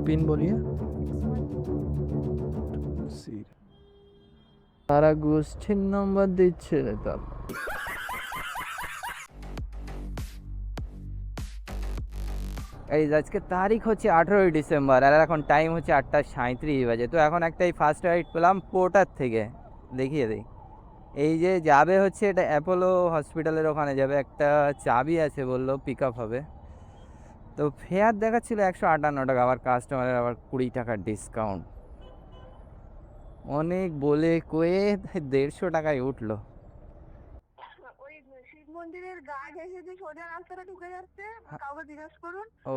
Pin बोलिए। सारा गोष्ठीर number দিচ্ছে তো। এই আজকে তারিখ হচ্ছে 18ই ডিসেম্বর আর এখন টাইম হচ্ছে 8:37 বাজে। তো এখন একটাই ফার্স্ট রাইড পেলাম পোর্টার থেকে, দেখিয়ে দিই। এই যে যাবে হচ্ছে এটা অ্যাপোলো হসপিটালের ওখানে যাবে, একটা চাবি আছে বললো, পিক আপ হবে। তো ফেয়ার দেখাচ্ছিল 158 টাকা, আবার কাস্টমারের আবার 20 টাকার ডিসকাউন্ট। অনেক বলে কয়ে 150 টাকায় উঠলো। ওই শিব মন্দিরের গা ঘেঁষে যে সোজা রাস্তাটা ঢুকে যাচ্ছে, কাউকে জিজ্ঞেস করুন। ও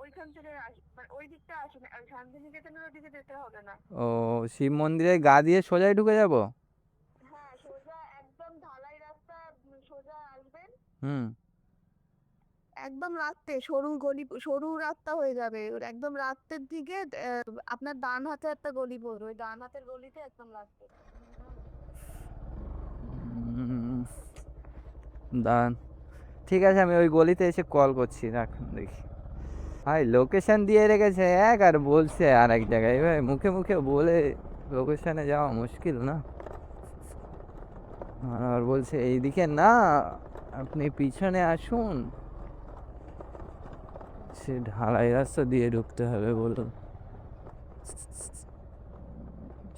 ওইখান থেকে মানে ওই দিকটা আসুন, শান্তিনিকেতনের দিকে যেতে হবে না। ও শিব মন্দিরের গা দিয়ে সোজাই ঢুকে যাব? হ্যাঁ, সোজা একদম ঢালাই রাস্তা, সোজা আসবেন। হুম। একদম রাস্তে সরু রাস্তা হয়ে যাবে, একদম রাস্তার দিকে আপনার ডান হাতে একটা গলি পড়বে, ওই ডান হাতের গলিতে একদম রাস্তা। দাঁড়ান, ঠিক আছে, আমি ওই গলিতে এসে কল করছি, রাখুন দেখি। ভাই লোকেশন দিয়ে রেখেছে এক আর বলছে আর এক জায়গায়, ভাই মুখে মুখে বলে লোকেশনে যাওয়া মুশকিল না। আর বলছে এইদিকে না, আপনি পিছনে আসুন, সে ঢালাই রাস্তা দিয়ে ঢুকতে হবে বলুন।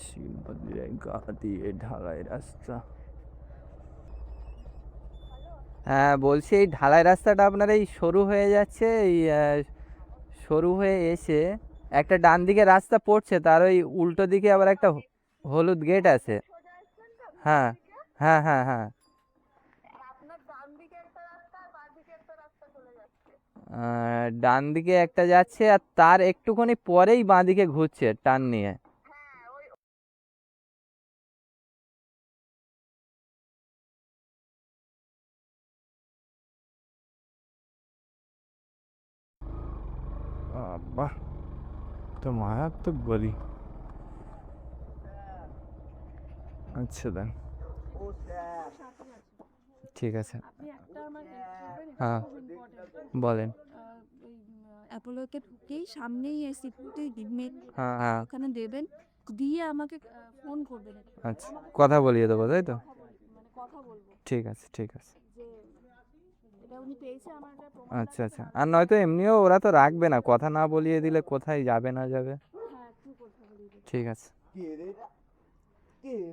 শিব মন্দিরের গা দিয়ে ঢালাই রাস্তা। হ্যাঁ বলছি, এই ঢালাই রাস্তাটা আপনার এই সরু হয়ে যাচ্ছে, এই সরু হয়ে এসে একটা ডান দিকে রাস্তা পড়ছে, তার ওই উল্টো দিকে আবার একটা হলুদ গেট আছে। সোজা আসবেন তো হ্যাঁ হ্যাঁ হ্যাঁ হ্যাঁ। আপনার ডান দিকে একটা রাস্তা আর বাঁ দিকে একটা রাস্তা চলে যাচ্ছে। ডান দিকে একটা যাচ্ছে আর তার একটুখানি পরেই বাঁ দিকে ঘুরছে টার্ন নিয়ে। হ্যাঁ, ওই বাহ, তো মারাত্মক বলি। আচ্ছা দেন, ঠিক আছে। আপনি একটা আমার হেল্প করবেন, এটা হ্যাঁ খুব ইম্পর্টেন্ট। বলেন। ওই অ্যাপোলোতে ঢুকেই সামনেই সিকিউরিটি মেন গেট হ্যাঁ আছে, হ্যাঁ, ওখানে দেবেন, দিয়ে আমাকে ফোন করবেন একটু। আচ্ছা আমাকে কথা ফোন বলিয়ে করে দেবো তাই তো? কথা বলবেন, মানে কথা বলবো ঠিক আছে ঠিক আছে। যে এটা উনি পেয়েছে, আমার একটা প্রমাণ আচ্ছা দেখাতে, আচ্ছা, আর নাহলে নয়তো এমনিও ওরা তো রাখবে না, কথা না বলিয়ে দিলে কোথায় যাবে না যাবে। হ্যাঁ একটু কথা বলিয়ে দেবেন। ঠিক আছে।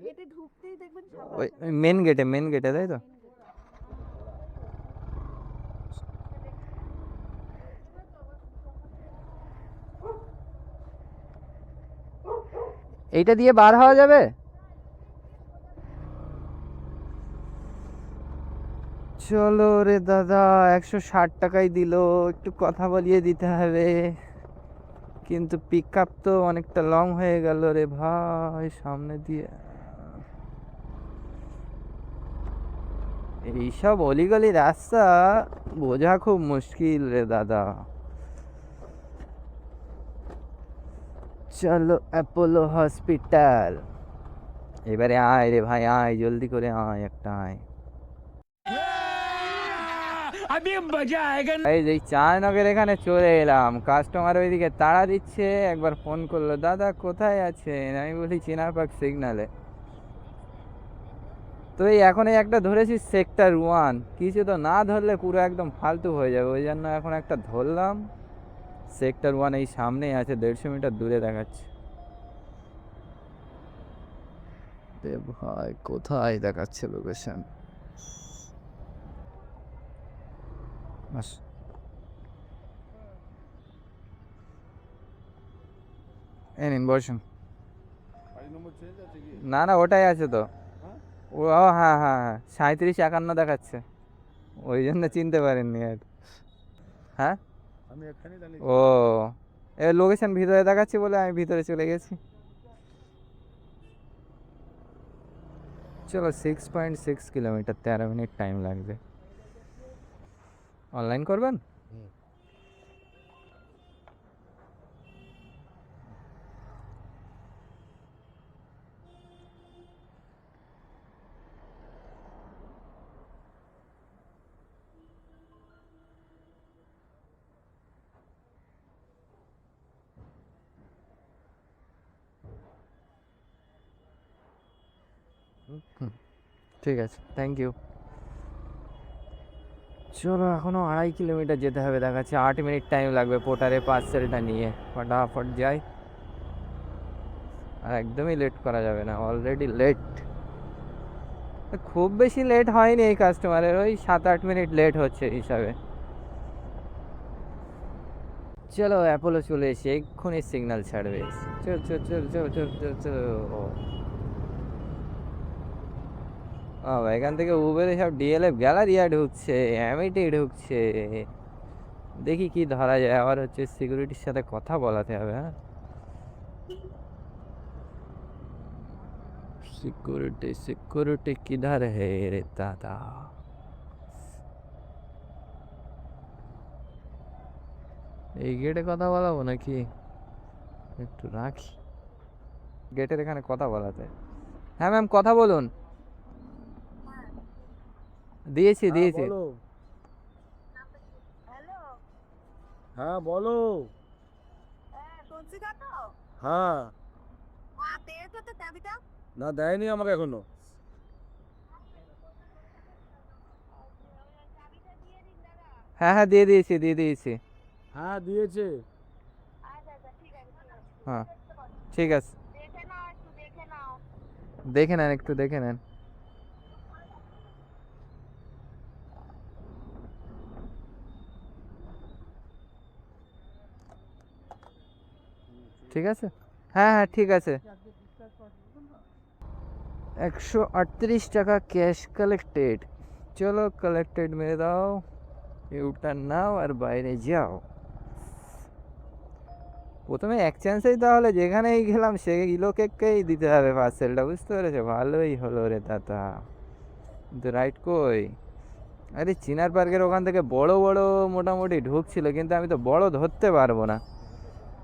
গেটে ঢুকতেই দেখবেন সাদা ওই একটা মেন গেটে, মেন গেটে তাই তো? Main gate. এইটা দিয়ে বার হওয়া যাবে? চলো রে দাদা, 160 টাকাই দিল, একটু কথা বলিয়ে দিতে হবে। কিন্তু পিক আপ তো অনেকটা লং হয়ে গেল রে ভাই সামনে দিয়ে। এইসব অলিগলি রাস্তা বোঝা খুব মুশকিল রে দাদা। চলো অ্যাপোলো হসপিটাল, এবারে আয় রে ভাই, আয় জলদি করে আয়, একটা আয়। এই যে চায়নগর এখানে চলে এলাম, কাস্টমার ওইদিকে তাড়া দিচ্ছে, একবার ফোন করলো, দাদা কোথায় আছেন? আমি বলি চিনারপাক সিগনালে। তো এই এখন এই একটা ধরেছি সেক্টর 1, কিছু তো না ধরলে পুরো একদম ফালতু হয়ে যাবে, ওই জন্য এখন একটা ধরলাম। সেক্টর 1 এই সামনেই আছে, 150 মিটার দূরে দেখাচ্ছে। ভাই কোথায় দেখাচ্ছে লোকেশন? বাস, এই নিন বসুন। না না ওটাই আছে তো। ও হ্যাঁ হ্যাঁ হ্যাঁ, 3751 দেখাচ্ছে, ওই জন্য চিনতে পারেননি আর। হ্যাঁ ও, এ লোকেশন ভিতরে দেখাচ্ছি বলে আমি ভিতরে চলে গেছি। চলো 6.6 কিলোমিটার, 13 মিনিট টাইম লাগবে। অনলাইন করবেন? ঠিক আছে, থ্যাংক ইউ। চলো এখনো 2.5 কিলোমিটার যেতে হবে, দেখাচ্ছে 8 মিনিট টাইম লাগবে পোর্টারে পার্সেলটা নিয়ে। ফটাফট যাই, আর একদমই লেট করা যাবে না, অলরেডি লেট। খুব বেশি লেট হয়নি এই কাস্টমারের, ওই 7-8 মিনিট লেট হচ্ছে হিসাবে। চলো অ্যাপোলো চলে এসে এক্ষুনি সিগন্যাল ছাড়বে। চল চল চল চল চল চল চল। এখান থেকে উবেরে সব ডিএলএফ গ্যালারিয়া ঢুকছে, অ্যামিটি ঢুকছে। দেখি কি ধরা যায়, আবার হচ্ছে সিকিউরিটির সাথে কথা বলাতে হবে। হ্যাঁ, সিকিউরিটি সিকিউরিটি কিধার হে রে দাদা? এই গেটে কথা বলাবো নাকি? একটু রাখি, গেটের এখানে কথা বলাতে। হ্যাঁ ম্যাম, কথা বলুন। দিয়েছি হ্যাঁ দিয়েছি। বলো। হ্যালো, হ্যাঁ বলো। হ্যাঁ তন্ত্রিকা তো? হ্যাঁ। পেয়েছো তো চাবিটা? না, দেয়নি আমাকে এখনো। চাবিটা দিয়ে দিন দাদা। হ্যাঁ হ্যাঁ, দিয়ে দিয়েছি দিয়ে দিয়েছি। হ্যাঁ দিয়েছে। আচ্ছা আচ্ছা, ঠিক আছে ঠিক আছে। হ্যাঁ ঠিক আছে, দেখে নাও, একটু দেখে নাও। দেখে নেন, একটু দেখে নেন। ঠিক আছে, হ্যাঁ হ্যাঁ ঠিক আছে। 138 টাকা ক্যাশ কালেক্টেড। চলো কালেক্টেড মেরে দাও, ইউটার্ন নাও আর বাইরে যাও। প্রথমে এক চান্সেই তাহলে যেখানেই গেলাম সেই লোকেকেই দিতে হবে পার্সেলটা, বুঝতে পেরেছো? ভালোই হলো রে দাদা। কিন্তু রাইট কই? আরে চিনার পার্কের ওখান থেকে বড় বড় মোটামুটি ঢুকছিল, কিন্তু আমি তো বড় ধরতে পারবো না,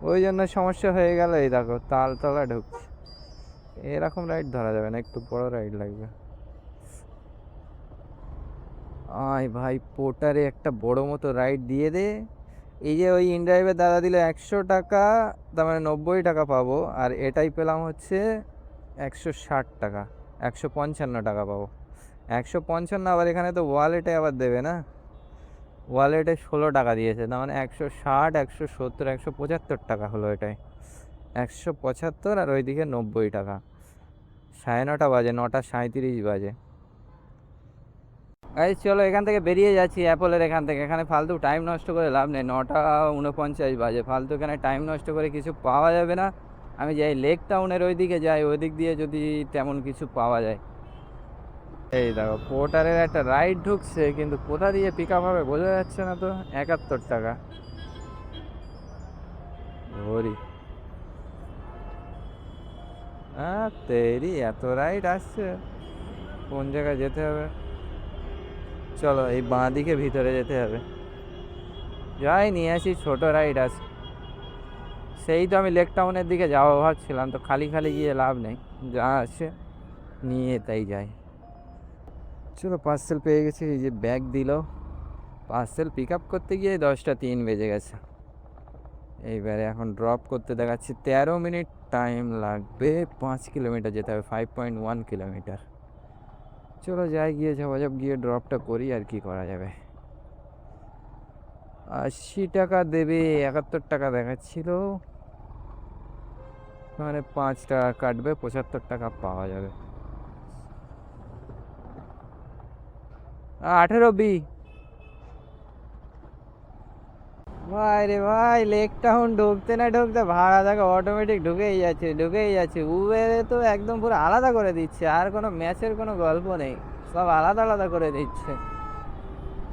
ওই জন্য সমস্যা হয়ে গেল। এই দেখো তালতলা ঢুকছে, এরকম রাইড ধরা যাবে না, একটু বড় রাইড লাগবে। আয় ভাই, পোর্টারে একটা বড় মতো রাইড দিয়ে দে। এই যে ওই ইনড্রাইভের দাদা দিল 100 টাকা, তার মানে 90 টাকা পাবো, আর এটাই পেলাম হচ্ছে 160 টাকা, 155 টাকা পাবো। 155, আবার এখানে তো ওয়ালেটে আবার দেবে না, ওয়ালেটে 16 টাকা দিয়েছে, তার মানে 160, 170, 175 টাকা হলো এটাই। 175 আর ওইদিকে 90 টাকা। 9:30 বাজে, 9:37 বাজে। এই চলো এখান থেকে বেরিয়ে যাচ্ছি অ্যাপলের এখান থেকে, এখানে ফালতু টাইম নষ্ট করে লাভ নেই। 9:49 বাজে, ফালতু এখানে টাইম নষ্ট করে কিছু পাওয়া যাবে না। আমি যাই লেক টাউনের ওই দিকে যাই, ওই দিক দিয়ে যদি তেমন কিছু পাওয়া যায়। এই দেখো পোর্টারের একটা রাইড ঢুকছে, কিন্তু কোথা দিয়ে পিক আপ হবে বোঝা যাচ্ছে না তো। 71 টাকা ভরি। হ্যাঁ তেরি, এত রাইড আসছে, কোন জায়গায় যেতে হবে? চলো এই বাঁ দিকে ভিতরে যেতে হবে, যাই নিয়ে আসি ছোট রাইড আছে। সেই তো আমি লেক টাউনের দিকে যাবো ভাবছিলাম, তো খালি খালি গিয়ে লাভ নেই, যা আছে নিয়ে তাই যাই। চলো পার্সেল পেয়ে গেছি, এই যে ব্যাগ দিল। পার্সেল পিক আপ করতে গিয়ে 10:03 বেজে গেছে। এইবারে এখন ড্রপ করতে দেখাচ্ছি 13 মিনিট টাইম লাগবে, 5 কিলোমিটার যেতে হবে, 5.1 কিলোমিটার। চলো যাই, গিয়ে ঝপাঝপ গিয়ে ড্রপটা করি, আর কি করা যাবে। 80 টাকা দেবে, 71 টাকা দেখাচ্ছিল, মানে 5 টাকা কাটবে, 75 টাকা পাওয়া যাবে। 18B। ভাই রে ভাই, লেক টাউন ঢুকতে না ঢুকতে ভাড়া দেখো অটোমেটিক ঢুকেই যাচ্ছে ঢুকেই যাচ্ছে। উবেরে তো একদম পুরো আলাদা করে দিচ্ছে, আর কোনো ম্যাচের কোনো গল্প নেই, সব আলাদা আলাদা করে দিচ্ছে।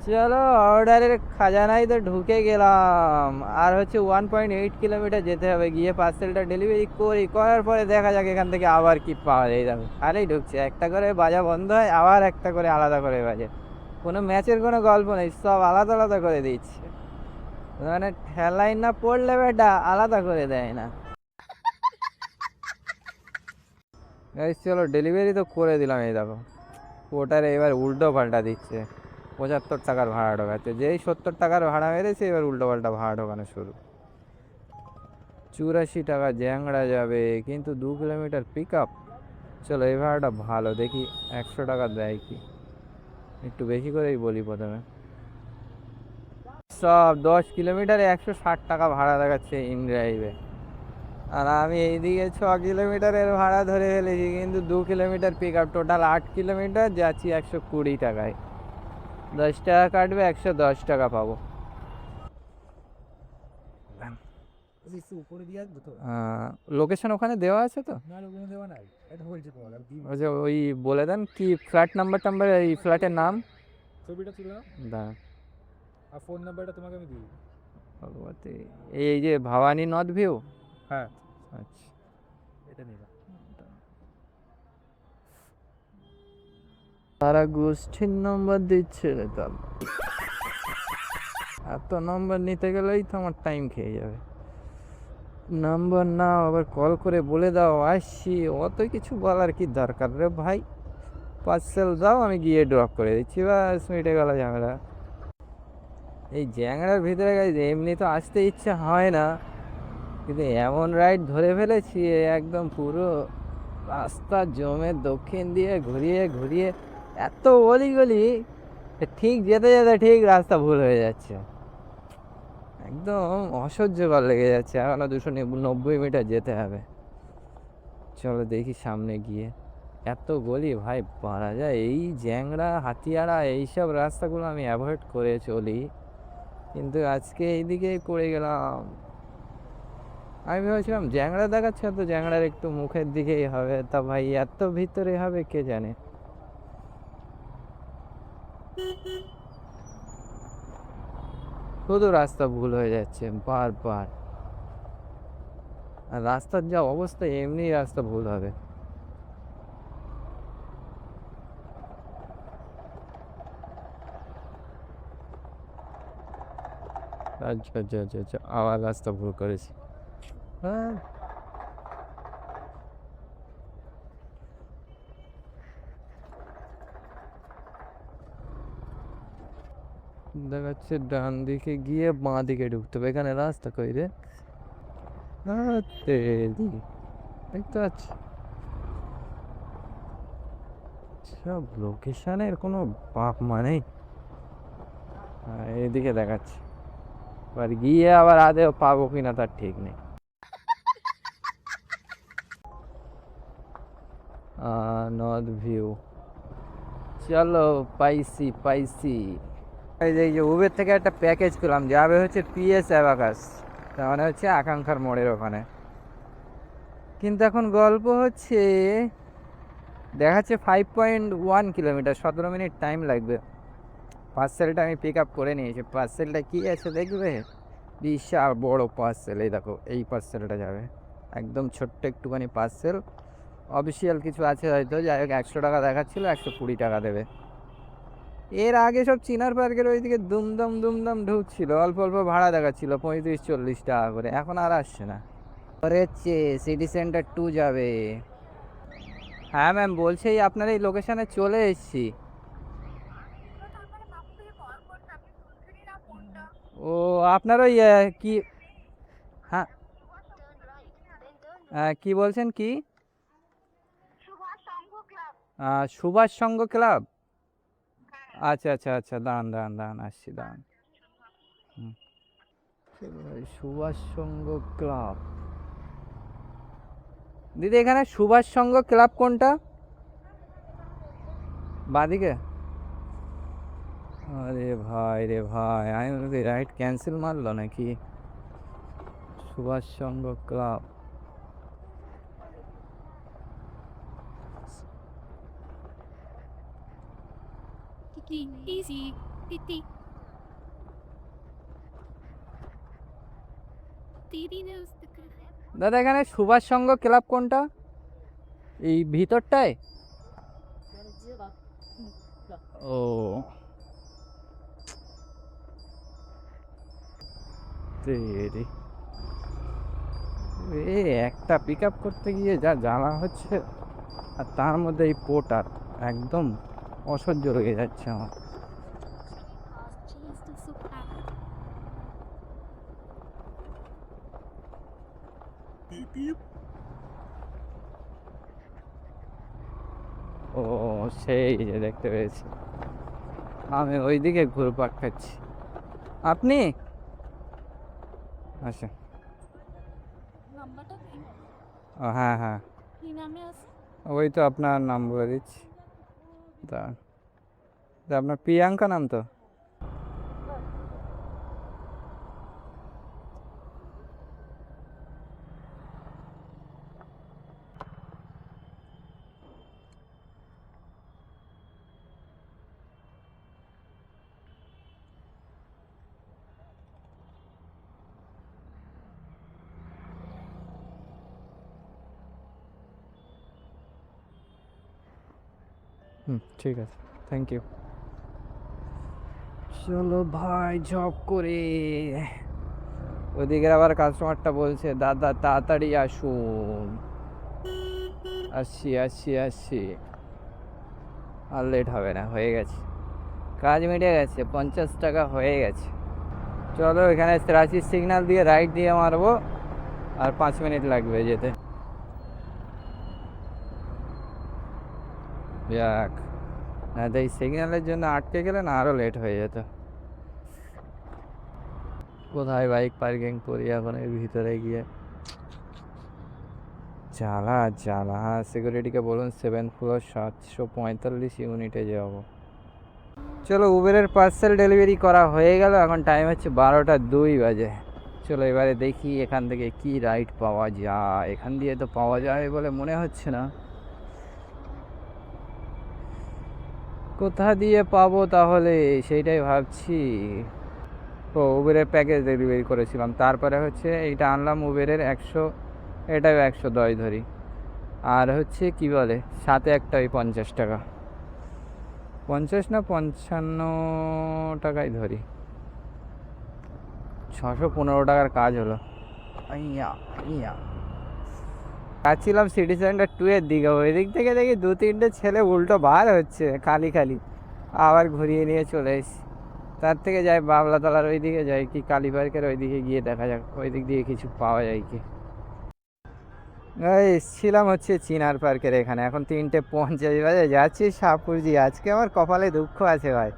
চলো অর্ডারের খাজানায় তো ঢুকে গেলাম, আর হচ্ছে 1.8 কিলোমিটার যেতে হবে, গিয়ে পার্সেলটা ডেলিভারি করার পরে দেখা যাক এখান থেকে আবার কি পাওয়া যায়। যাবে আরেই ঢুকছে, একটা করে বাজা বন্ধ হয়, আবার একটা করে আলাদা করে বাজে, কোনো ম্যাচের কোনো গল্প নেই, সব আলাদা আলাদা করে দিচ্ছে। মানে ঠেলাই না পড়লে বেটা আলাদা করে দেয় না। এই চলো ডেলিভারি তো করে দিলাম, এই দেখো ওটারে এবার উল্টো পাল্টা দিচ্ছে, 75 টাকার ভাড়া ঢোকাচ্ছে, যেই 70 টাকার ভাড়া মেরেছে এবার উল্টো পাল্টা ভাড়া ঢোকানো শুরু। 84 টাকা জ্যাংড়া যাবে, কিন্তু 2 কিলোমিটার পিক আপ, চলো এই ভাড়াটা ভালো, দেখি 100 টাকা দেয় কি, একটু বেশি করেই বলি প্রথমে। সব 10 কিলোমিটারে 160 টাকা ভাড়া দেখাচ্ছে ইন ড্রাইভে, আর আমি এইদিকে 6 কিলোমিটারের ভাড়া ধরে ফেলেছি, কিন্তু 2 kilometre pick up, total 8 kilometre যাচ্ছি 120 টাকায়। 10 টাকা কাটবে, 110 টাকা পাবো। উপরে দিয়ে আসবো তো? লোকেশন ওখানে দেওয়া আছে তো? না লোকেশন দেওয়া নাই, এটা বলছে তোমাকে আমি দিই। আচ্ছা, ওই বলে দেন কি ফ্ল্যাট নাম্বার টাম্বার, এই ফ্ল্যাটের নাম। ছবিটা তুলে নাও দাঁড়ান, আর ফোন নাম্বারটা তোমাকে আমি দিই। ভগবতী, এই যে ভবানী নর্থ ভিউ। হ্যাঁ আচ্ছা, এটা নিবা। তারা গোষ্ঠীর নম্বর দিচ্ছে রে, তার এত নম্বর নিতে গেলেই তো আমার টাইম খেয়ে যাবে। নাম্বার নাও, আবার কল করে বলে দাও আসছি, অত কিছু বলার কি দরকার রে ভাই। পার্সেল দাও, আমি গিয়ে ড্রপ করে দিচ্ছি, ব্যাস মিটে গেল ঝামেলা। এই জ্যাংড়ার ভিতরে গাইছে এমনি তো আসতে ইচ্ছা হয় না, কিন্তু এমন রাইড ধরে ফেলেছি একদম পুরো রাস্তা জমে দক্ষিণ দিয়ে ঘুরিয়ে ঘুরিয়ে এত অলিগলি, ঠিক যেতে যেতে ঠিক রাস্তা ভুল হয়ে যাচ্ছে, একদম অসহ্যকর লেগে যাচ্ছে। এখনো 290 মিটার যেতে হবে। চলো দেখি সামনে গিয়ে, এত গলি ভাই পারা যায়, এই জ্যাংড়া হাতিয়াড়া এইসব রাস্তাগুলো আমি অ্যাভয়েড করে চলি, কিন্তু আজকে এইদিকে পড়ে গেলাম। আমি ভেবেছিলাম জ্যাংড়া দেখাচ্ছে, তো জ্যাংড়ার একটু মুখের দিকেই হবে, তা ভাই এত ভিতরে হবে কে জানে। শুধু রাস্তা ভুল হয়ে যাচ্ছে বারবার, আর রাস্তার যা অবস্থা এমনি রাস্তা ভুল হবে। আচ্ছা আচ্ছা আচ্ছা আচ্ছা, আবার রাস্তা ভুল করেছি। হ্যাঁ, দেখাচ্ছে ডান দিকে গিয়ে বাঁ দিকে ঢুকতে হবে, এখানে রাস্তা কই রে? তেরি, দেখতে পাচ্ছি সব লোকেশনের কোনো বাপ মানেই। এইদিকে দেখাচ্ছে, এবার গিয়ে আবার আদেও পাবো কিনা তার ঠিক নেই। নর্থ ভিউ, চলো পাইছি পাইছি। এই যে উবের থেকে একটা প্যাকেজ করলাম, যাবে হচ্ছে PS অ্যাবাকাস, তার মানে হচ্ছে আকাঙ্ক্ষার মোড়ের ওখানে। কিন্তু এখন গল্প হচ্ছে দেখাচ্ছে 5.1 কিলোমিটার, 17 মিনিট টাইম লাগবে। পার্সেলটা আমি পিক আপ করে নিয়েছি, পার্সেলটা কি আছে দেখবে, বিশাল বড় পার্সেল। এই দেখো, এই পার্সেলটা যাবে, একদম ছোট্ট একটুখানি পার্সেল। অফিসিয়াল কিছু আছে হয়তো, যাই হোক 100 টাকা দেখাচ্ছিলো, 120 টাকা দেবে। এর আগে সব চিনার পার্কের ওইদিকে দুমদাম দুমদাম ঢুকছিল, অল্প অল্প ভাড়া দেখাচ্ছিল 35-40 টাকা করে, এখন আর আসছে না। পরে হচ্ছে সিটি সেন্টার 2 যাবে। হ্যাঁ ম্যাম, বলছি আপনার এই লোকেশানে চলে এসেছি। ও আপনার ওই কি, হ্যাঁ কি বলছেন কি? সুভাষ সংঘ ক্লাব। আচ্ছা আচ্ছা আচ্ছা, দাঁড়ান দাঁড়ান দাঁড়ান, আসছি দাঁড়ান। হুম, সুভাষ সংঘ ক্লাব, দিদি এখানে সুভাষ সংঘ ক্লাব কোনটা? বাঁদিকে? আরে ভাই রে ভাই, আমি বলি রাইট ক্যান্সেল মারলো নাকি। সুভাষ সংঘ club, Easy. Titi. Titi knows the good. দাদা এখানে সুভাষ সংঘ ক্লাব কোনটা, এই ভিতরটায়? ও তেরি, একটা পিক আপ করতে গিয়ে যা জ্বালা হচ্ছে, আর তার মধ্যে এই পোর্টার, একদম অসহ্য লেগে যাচ্ছে আমার। She's the super. ও সেই যে দেখতে পেয়েছি, আমি ওইদিকে ঘুরপাক খাচ্ছি। আপনি আচ্ছা, নাম্বারটা কি ও হ্যাঁ হ্যাঁ, কি নামে আছে? ওই তো আপনার নাম বলে দিচ্ছি। তা তা আপনার প্রিয়াঙ্কা নাম তো? ঠিক আছে, থ্যাংক ইউ। চলো ভাই জব করে। ওদিকে আবার কাস্টমারটা বলছে দাদা তাড়াতাড়ি আসুন। আসছি আসছি আসছি, আর লেট হবে না, হয়ে গেছে, কাজ মিটে গেছে, 50 টাকা হয়ে গেছে। চলো এখানে ট্রাফিক সিগন্যাল দিয়ে রাইট দিয়ে মারবো, আর 5 মিনিট লাগবে যেতে। যাক, না তো এই সিগন্যালের জন্য আটকে গেলে না আরও লেট হয়ে যেত। কোথায় বাইক পার্কিং করি এখন এর ভিতরে গিয়ে? জ্বালা জ্বালা। সিকিউরিটিকে বলুন 7th ফ্লোর 745 ইউনিটে যাবো। চলো উবেরের পার্সেল ডেলিভারি করা হয়ে গেল, এখন টাইম হচ্ছে 12টা 2 বাজে। চলো এবারে দেখি এখান থেকে কি রাইড পাওয়া যায়। এখান দিয়ে তো পাওয়া যায় বলে মনে হচ্ছে না, কোথা দিয়ে পাবো তাহলে সেইটাই ভাবছি। ও উবেরের প্যাকেজ ডেলিভারি করেছিলাম, তারপরে হচ্ছে এইটা আনলাম উবেরের 100, এটাও 110 ধরি, আর হচ্ছে কি বলে সাথে একটা ওই 50 টাকা, 50 না 55 টাকাই ধরি, 615 টাকার কাজ হলো। আইয়া আইয়া যাচ্ছিলাম সিটি সেন্টার 2 এর দিকে, ওই দিক থেকে দেখি 2-3টে ছেলে উল্টো বার হচ্ছে খালি খালি, আবার ঘুরিয়ে নিয়ে চলে এসেছি। তার থেকে যাই বাবলাতলার ওই দিকে যাই, কি কালী পার্কের ওই দিকে গিয়ে দেখা যাক ওই দিক দিয়ে কিছু পাওয়া যায় কি। এসছিলাম হচ্ছে চিনার পার্কের এখানে, এখন 3:50 বাজে, যাচ্ছি সাপুরজি। আজকে আমার কপালে দুঃখ আছে ভাই,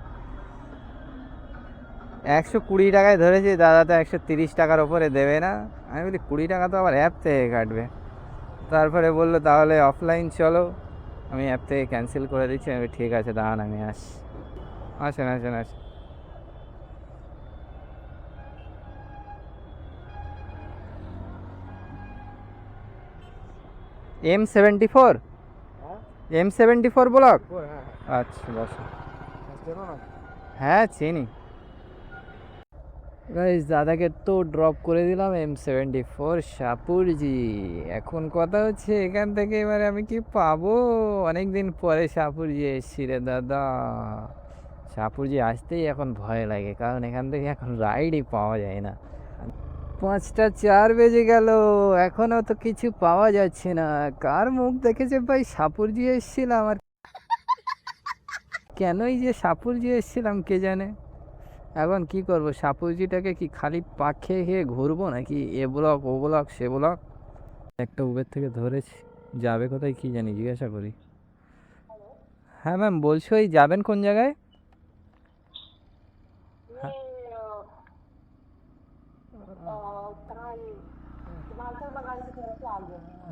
120 টাকায় ধরেছি, দাদা তো 130 টাকার ওপরে দেবে না। আমি বলি 20 টাকা তো আবার অ্যাপ থেকে কাটবে। তারপরে বললো তাহলে অফলাইন চলো, আমি অ্যাপ থেকে ক্যান্সেল করে দিচ্ছি। আমি বলি, ঠিক আছে দাঁড়ান আমি আসছি। আসেন আসেন আসেন। M74, M74 block. হ্যাঁ আচ্ছা বসো। চেনো না? হ্যাঁ চিনি। গাইস দাদাকে তো ড্রপ করে দিলাম M74 সাপুরজি। এখন কথা হচ্ছে এখান থেকে এবারে আমি কি পাবো? অনেক দিন পরে সাপুরজি এসছি রে দাদা। সাপুরজি আসতেই এখন ভয় লাগে, কারণ এখান থেকে এখন রাইডই পাওয়া যায় না। 5টা 4 বেজে গেল, এখনও তো কিছু পাওয়া যাচ্ছে না। কার মুখ দেখেছে ভাই সাপুরজি এসছিলাম, আর কেনই যে সাপুরজি এসছিলাম কে জানে। এখন কি করব, সাপুরজিটাকে কি খালি পাক খেয়ে খেয়ে ঘুরবো নাকি? এ ব্লক ও ব্লক সে ব্লক। একটা উবের থেকে ধরেছি, যাবে কোথায় কি জানি, জিজ্ঞাসা করি। হ্যাঁ ম্যাম বলছি, ওই যাবেন কোন জায়গায়?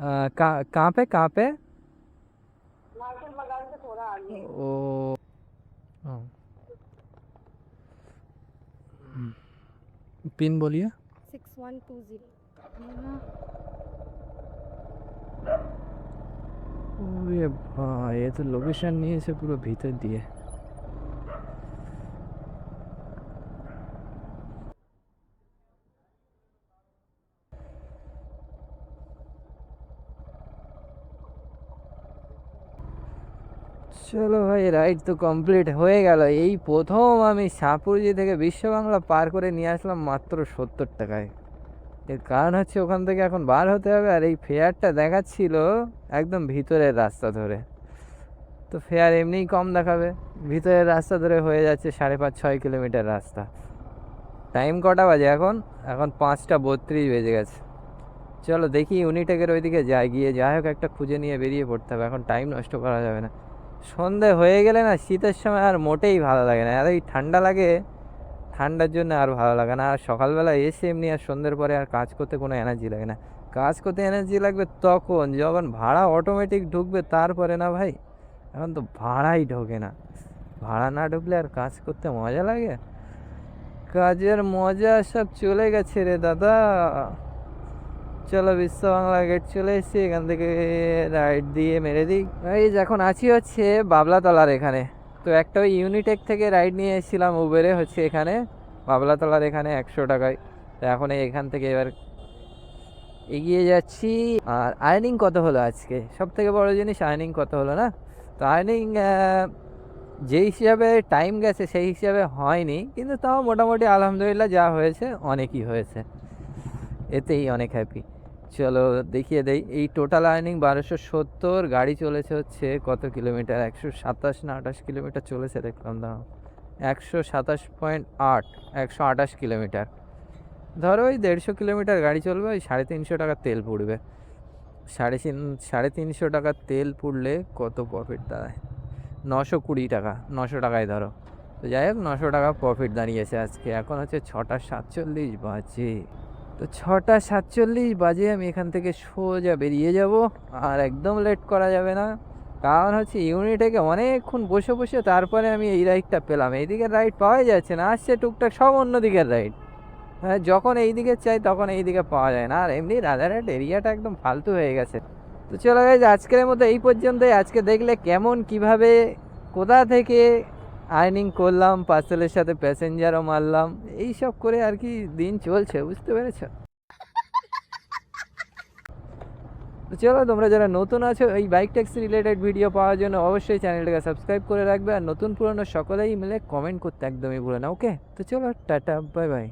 হ্যাঁ, कहाँ पे कहाँ पे? ओ हाँ। पिन बोलिए। 6120 ওরে ভাই, এ তো লোকেশন নিয়েছে পুরো ভিতর দিয়ে। চলো ভাই, রাইড তো কমপ্লিট হয়ে গেল। এই প্রথম আমি সাপুরজি থেকে বিশ্ব বাংলা পার করে নিয়ে আসলাম মাত্র 70 টাকায়। এর কারণ হচ্ছে ওখান থেকে এখন বার হতে হবে, আর এই ফেয়ারটা দেখাচ্ছিল একদম ভিতরের রাস্তা ধরে, তো ফেয়ার এমনিই কম দেখাবে। ভিতরের রাস্তা ধরে হয়ে যাচ্ছে 5.5-6 কিলোমিটার রাস্তা। টাইম কটা বাজে এখন? এখন 5টা 32 বেজে গেছে। চলো দেখি ইউনিটেকের ওইদিকে যাই, গিয়ে যাই হোক একটা খুঁজে নিয়ে বেরিয়ে পড়তে হবে, এখন টাইম নষ্ট করা যাবে না। সন্ধে হয়ে গেলে না শীতের সময় আর মোটেই ভালো লাগে না, আর এই ঠান্ডা লাগে, ঠান্ডার জন্য আর ভালো লাগে না। আর সকালবেলা এসে এমনি আর সন্ধ্যের পরে আর কাজ করতে কোনো এনার্জি লাগে না। কাজ করতে এনার্জি লাগবে তখন যখন ভাড়া অটোমেটিক ঢুকবে, তারপরে না ভাই। এখন তো ভাড়াই ঢোকে না, ভাড়া না ঢুকলে আর কাজ করতে মজা লাগে? কাজের মজা সব চলে গেছে রে দাদা। চলো বিশ্ব বাংলা গেট চলে এসেছি, এখান থেকে রাইট দিয়ে মেরে দিই। এই যে এখন আছি হচ্ছে বাবলাতলার এখানে। তো একটা ওই ইউনিটেক থেকে রাইড নিয়ে এসেছিলাম উবেরে হচ্ছে এখানে বাবলাতলার এখানে 100 টাকায়। তো এখন এখান থেকে এবার এগিয়ে যাচ্ছি। আর আর্নিং কত হলো আজকে, সব থেকে বড় জিনিস আর্নিং কত হলো না। তো আর্নিং যেই হিসাবে টাইম গেছে সেই হিসাবে হয়নি, কিন্তু তাও মোটামুটি আলহামদুলিল্লাহ যা হয়েছে অনেকই হয়েছে, এতেই অনেক হ্যাপি। চলো দেখিয়ে দেই। এই টোটাল আর্নিং 1270, গাড়ি চলেছে হচ্ছে কত কিলোমিটার, 127 না 28 কিলোমিটার চলেছে দেখলাম। দাও 127.8, 128 কিলোমিটার। ধরো ওই 150 কিলোমিটার গাড়ি চলবে, ওই 350 টাকা তেল পুড়বে। 350 টাকা তেল পুড়লে কত প্রফিট দাঁড়ায়, 920 টাকা, 900 টাকায় ধরো। তো যাই হোক 900 টাকা প্রফিট দাঁড়িয়েছে আজকে। এখন হচ্ছে 6:47 বাজে। তো 6:47 বাজে আমি এখান থেকে সোজা বেরিয়ে যাব, আর একদম লেট করা যাবে না। কারণ হচ্ছে ইউনিটেকে অনেকক্ষণ বসে বসে তারপরে আমি এই রাইডটা পেলাম। এই দিকের রাইড পাওয়াই যাচ্ছে না, আসছে টুকটাক সব অন্য দিকের রাইড। হ্যাঁ, যখন এই দিকে চাই তখন এই দিকে পাওয়া যায় না। আর এমনি রাজারহাট এরিয়াটা একদম ফালতু হয়ে গেছে। তো চলো গাইজ, আজকের মতো এই পর্যন্তই। আজকে দেখলে কেমন কিভাবে কোথা থেকে আর্নিং করলাম, পার্সেলের সাথে প্যাসেঞ্জারও মারলাম, এই সব করে আর কি দিন চলছে, বুঝতে পেরেছ? তো চলো, তোমরা যারা নতুন আছো এই বাইক ট্যাক্সি রিলেটেড ভিডিও পাওয়ার জন্য অবশ্যই চ্যানেলটাকে সাবস্ক্রাইব করে রাখবে, আর নতুন পুরনো সকলেই মিলে কমেন্ট করতে একদমই ভুলো না। ওকে, তো চলো টাটা, বাই বাই।